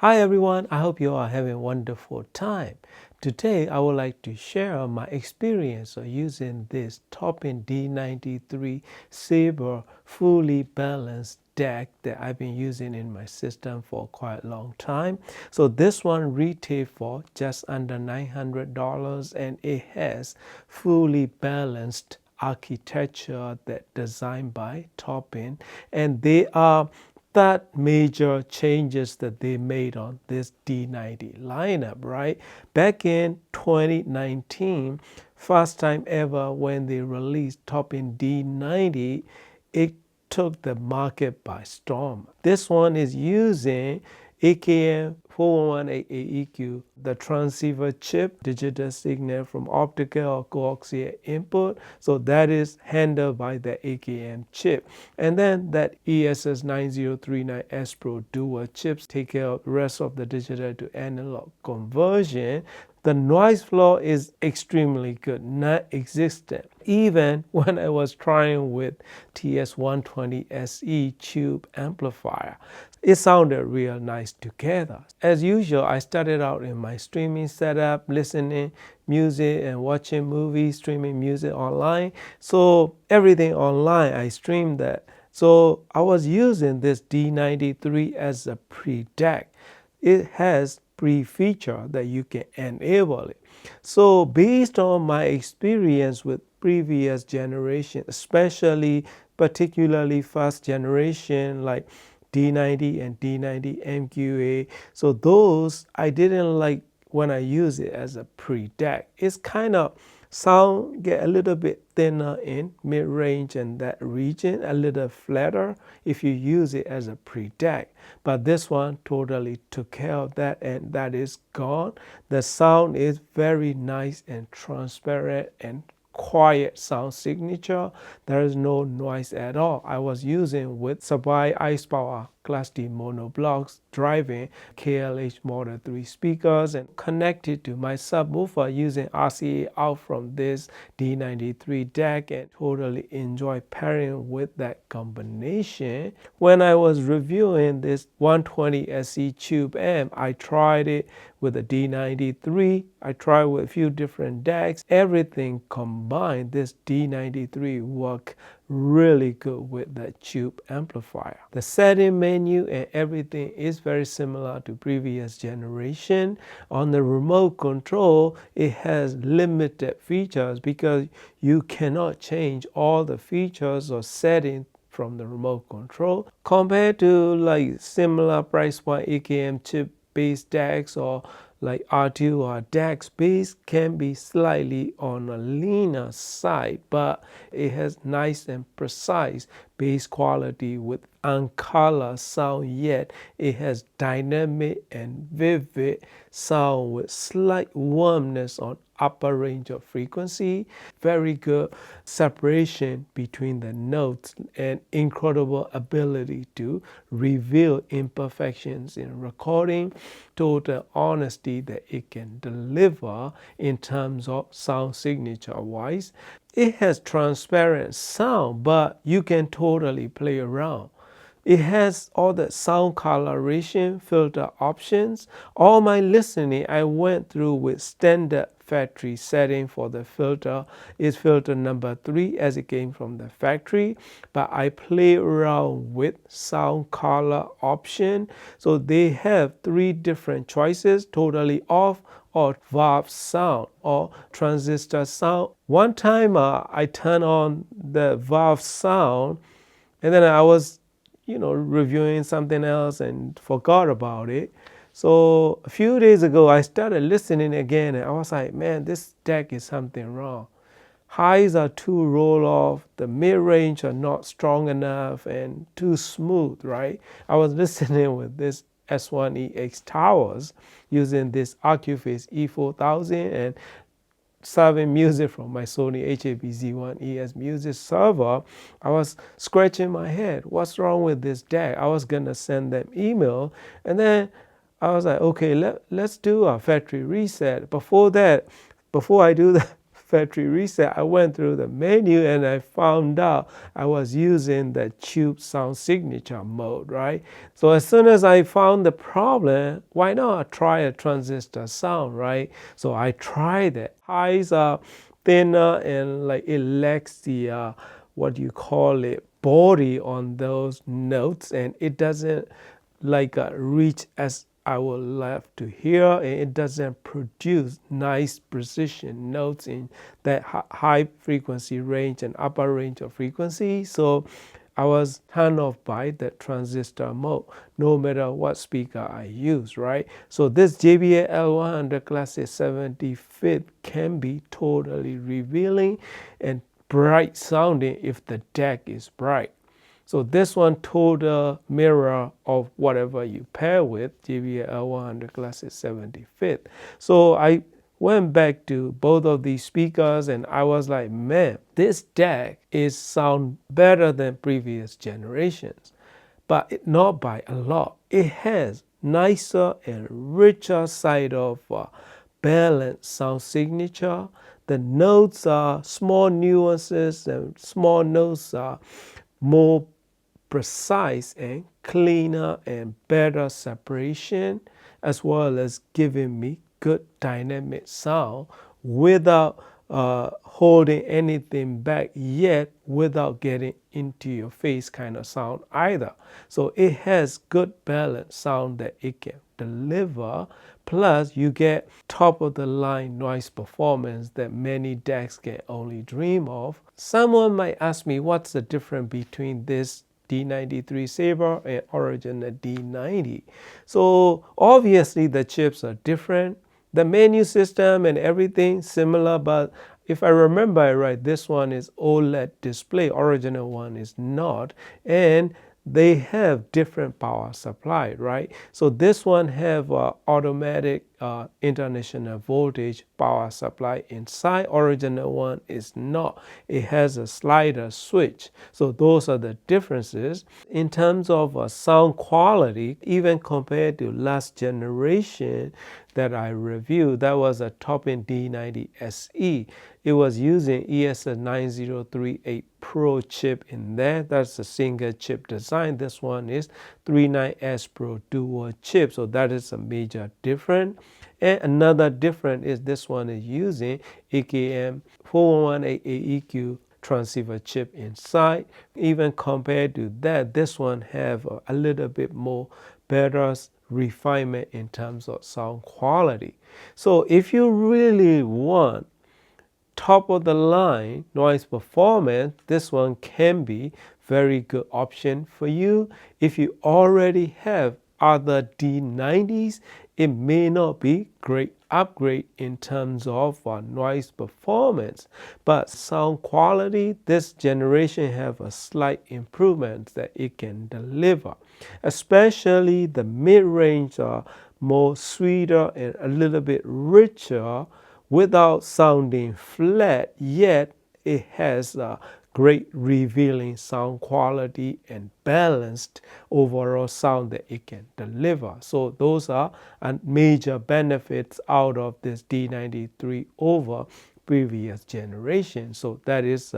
Hi everyone, I hope you are having a wonderful time. Today I would like to share my experience of using this Topping D93 Sabre fully balanced deck that I've been using in my system for quite a long time. So this one retail for just under $900 and it has fully balanced architecture that designed by Topping, and they are that major changes that they made on this D90 lineup, right? Back in 2019, first time ever when they released Topping D90, it took the market by storm. This one is using AKM 4118 AEQ, the transceiver chip, digital signal from optical or coaxial input. So that is handled by the AKM chip. And then that ESS 9039S Pro dual chips take care of the rest of the digital to analog conversion. The noise floor is extremely good, non-existent. Even when I was trying with TS120SE tube amplifier, it sounded real nice together. As usual, I started out in my streaming setup, listening music and watching movies, streaming music online. So everything online, I streamed that. So I was using this D93 as a pre-deck. It has pre-feature that you can enable it. So based on my experience with previous generation, especially particularly first generation like D90 and D90 MQA, so those I didn't like when I use it as a pre-deck. It's kind of sound get a little bit thinner in mid-range and that region, a little flatter if you use it as a pre-deck. But this one totally took care of that, and that is gone. The sound is very nice and transparent and quiet sound signature. There is no noise at all. I was using with Sabai Ice Power Class D mono blocks driving KLH Model 3 speakers and connected to my subwoofer using RCA out from this D93 deck, and totally enjoy pairing with that combination. When I was reviewing this 120 SE Tube amp, I tried it with a D93. I tried with a few different decks. Everything combined, this D93 worked really good with that tube amplifier. The setting menu and everything is very similar to previous generation. On the remote control, it has limited features because you cannot change all the features or settings from the remote control compared to like similar price point AKM chip based decks or like R2 or DAX base can be slightly on a leaner side, but it has nice and precise bass quality with uncolored sound, yet it has dynamic and vivid sound with slight warmness on upper range of frequency, very good separation between the notes, and incredible ability to reveal imperfections in recording, total honesty that it can deliver in terms of sound signature wise. It has transparent sound, but you can totally play around. It has all the sound coloration filter options. All my listening I went through with standard factory setting for the filter is filter number 3 as it came from the factory, but I play around with sound color option. So they have 3 different choices: totally off, or valve sound, or transistor sound. One time I turned on the valve sound, and then I was reviewing something else and forgot about it. So a few days ago, I started listening again, and I was like, man, this deck is something wrong. Highs are too roll off, the mid-range are not strong enough and too smooth, right? I was listening with this S1EX towers using this Acuphase E4000 and serving music from my Sony HAB-Z1 ES music server. I was scratching my head. What's wrong with this deck? I was gonna send them email, and then I was like, okay, let's do a factory reset. Before I do the factory reset, I went through the menu and I found out I was using the tube sound signature mode, right? So as soon as I found the problem, why not try a transistor sound, right? So I tried it. Highs are thinner and like it lacks the what do you call it, body on those notes, and it doesn't like reach as I would love to hear, and it doesn't produce nice precision notes in that high frequency range and upper range of frequency. So I was turned off by that transistor mode, no matter what speaker I use, right? So this JBL L100 Classic 75th can be totally revealing and bright sounding if the deck is bright. So this one total mirror of whatever you pair with, JBL L100 Classic 75th. So I went back to both of these speakers and I was like, man, this deck is sound better than previous generations, but not by a lot. It has nicer and richer side of balanced sound signature. The notes are small nuances and small notes are more precise and cleaner and better separation, as well as giving me good dynamic sound without holding anything back, yet without getting into your face kind of sound either. So it has good balanced sound that it can deliver, plus you get top of the line noise performance that many decks can only dream of. Someone might ask me what's the difference between this D93 Sabre and original D90. So obviously the chips are different. The menu system and everything similar, but if I remember right, this one is OLED display, original one is not, and they have different power supply, right? So this one have automatic international voltage power supply inside. Original one is not. It has a slider switch. So those are the differences. In terms of sound quality, even compared to last generation that I reviewed, that was a top-end D90 SE. It was using ESS9038 Pro chip in there. That's a single chip design. This one is 39S Pro dual chip. So that is a major difference. And another difference is this one is using AKM 4118 AEQ transceiver chip inside. Even compared to that, this one have a little bit more better refinement in terms of sound quality. So if you really want top of the line noise performance, this one can be very good option for you. If you already have other D90s, it may not be great upgrade in terms of noise performance, but sound quality, this generation have a slight improvement that it can deliver. Especially the mid-range are more sweeter and a little bit richer without sounding flat, yet it has a great revealing sound quality and balanced overall sound that it can deliver. So those are major benefits out of this D93 over previous generation. So that is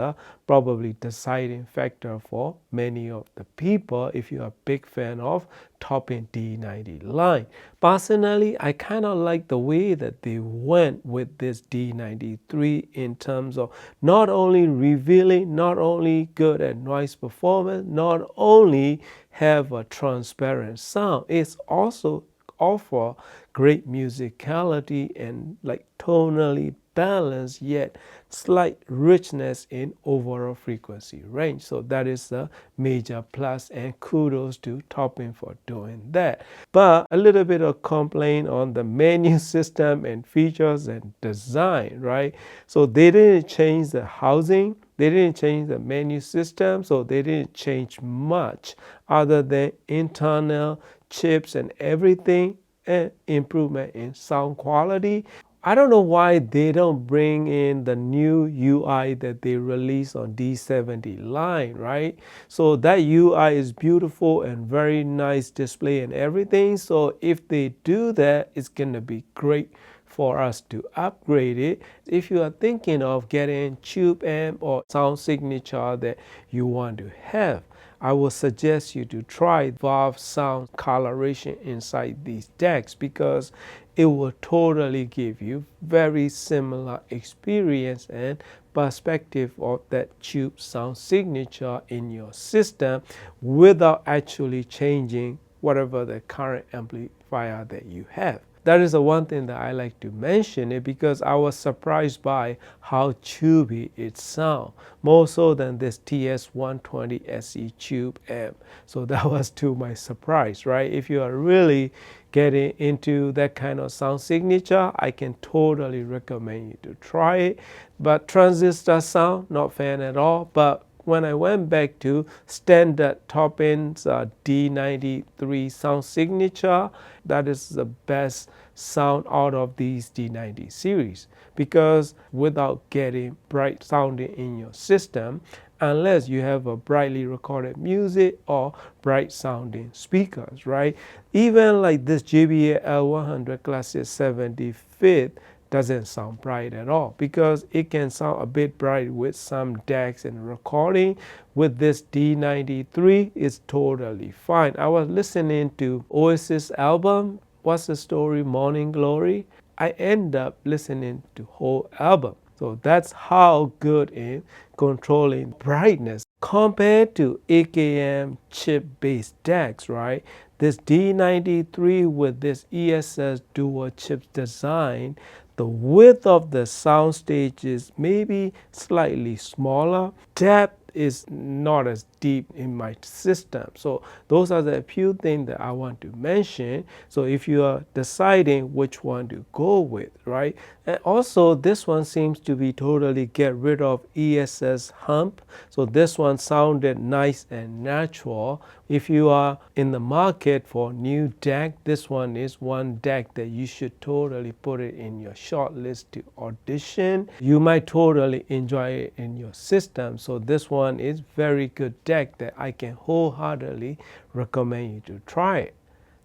probably deciding factor for many of the people if you are a big fan of top-end D90 line. Personally, I kind of like the way that they went with this D93 in terms of not only revealing, not only good at noise performance, not only have a transparent sound, it's also offer great musicality and like tonally balanced yet slight richness in overall frequency range. So that is a major plus, and kudos to Top-In for doing that. But a little bit of complaint on the menu system and features and design, right? So they didn't change the housing, they didn't change the menu system, so they didn't change much other than internal chips and everything and improvement in sound quality. I don't know why they don't bring in the new UI that they released on D70 line, right? So that UI is beautiful and very nice display and everything. So if they do that, it's going to be great for us to upgrade it. If you are thinking of getting tube amp or sound signature that you want to have, I will suggest you to try Valve sound coloration inside these decks, because it will totally give you very similar experience and perspective of that tube sound signature in your system without actually changing whatever the current amplifier that you have. That is the one thing that I like to mention it, because I was surprised by how tubey it sounds, more so than this TS120 SE tube amp. So that was to my surprise, right? If you are really getting into that kind of sound signature, I can totally recommend you to try it. But transistor sound, not fan at all. But when I went back to standard Top-End's D93 sound signature, that is the best sound out of these D90 series, because without getting bright sounding in your system, unless you have a brightly recorded music or bright sounding speakers, right? Even like this JBL L100 Classic 75th doesn't sound bright at all, because it can sound a bit bright with some decks and recording. With this D93, it's totally fine. I was listening to Oasis album, What's the Story, Morning Glory. I end up listening to whole album. So that's how good in controlling brightness compared to AKM chip-based decks, right? This D93 with this ESS dual chip design, the width of the sound stage is maybe slightly smaller. Depth is not as deep in my system. So those are the few things that I want to mention. So if you are deciding which one to go with, right? And also this one seems to be totally get rid of ESS hump. So this one sounded nice and natural. If you are in the market for new deck, this one is one deck that you should totally put it in your short list to audition. You might totally enjoy it in your system. So this one is very good deck that I can wholeheartedly recommend you to try it.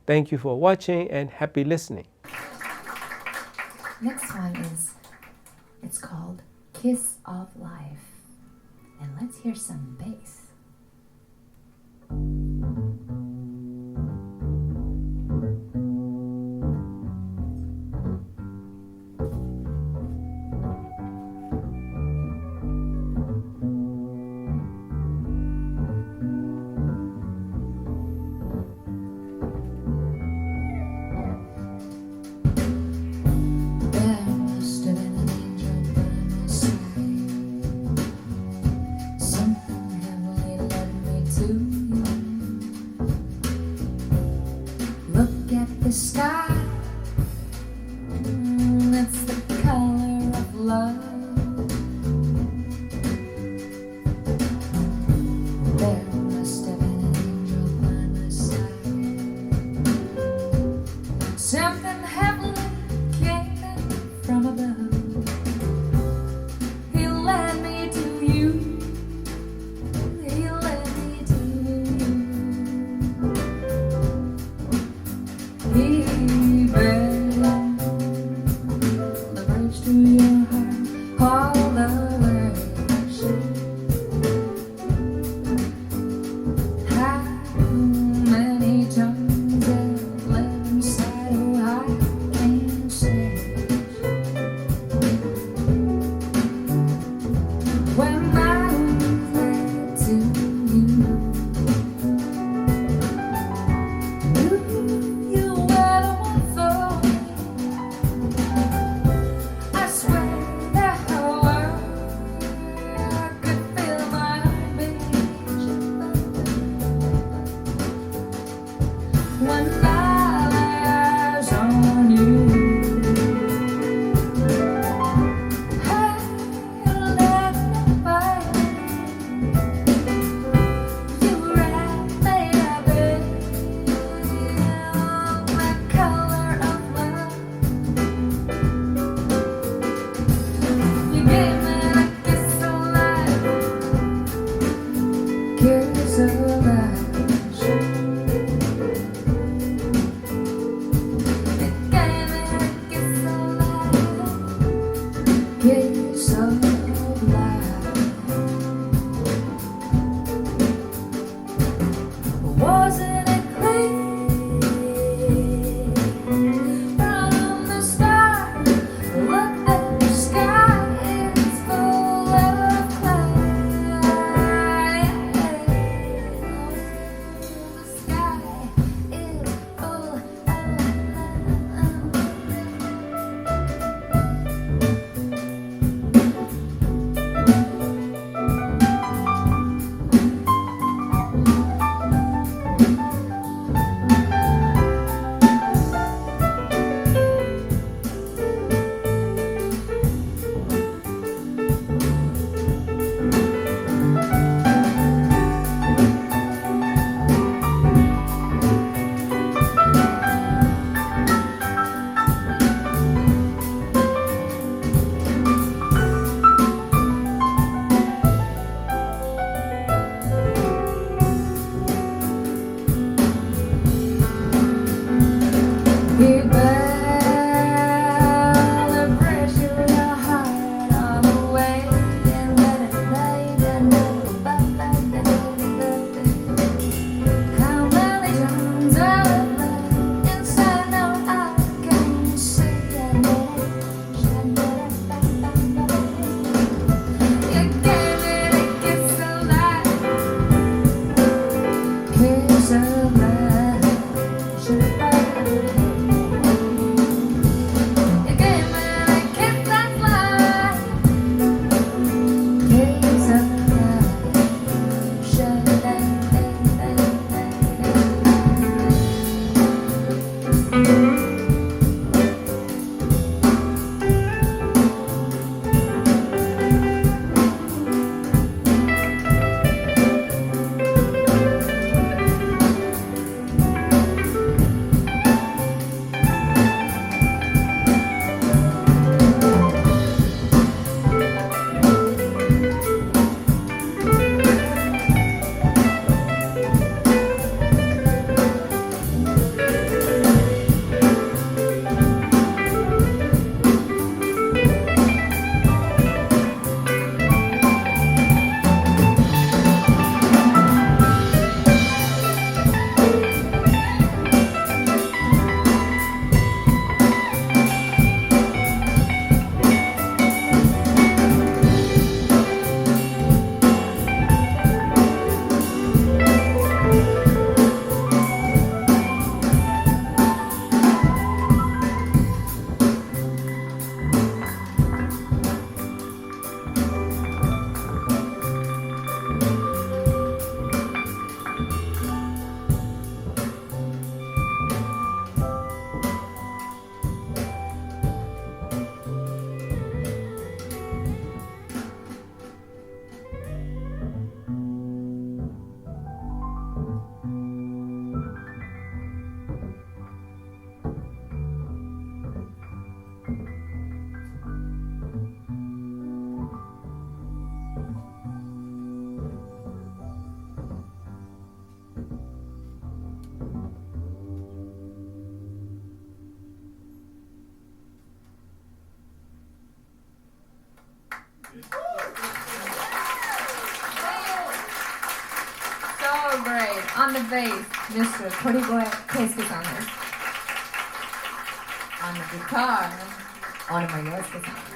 Thank you for watching and happy listening. Next one it's called Kiss of Life. And let's hear some bass. The sky, that's the color of love. There must have been an angel by my side. Something heavenly came from above. He led me to you. He led me to you. He burned the bridge to your heart, all the way. How many times I've lived inside, oh, I On the bass, Mr. Korigoe Keisuke-san. On the guitar, Onuma Yosuke-san.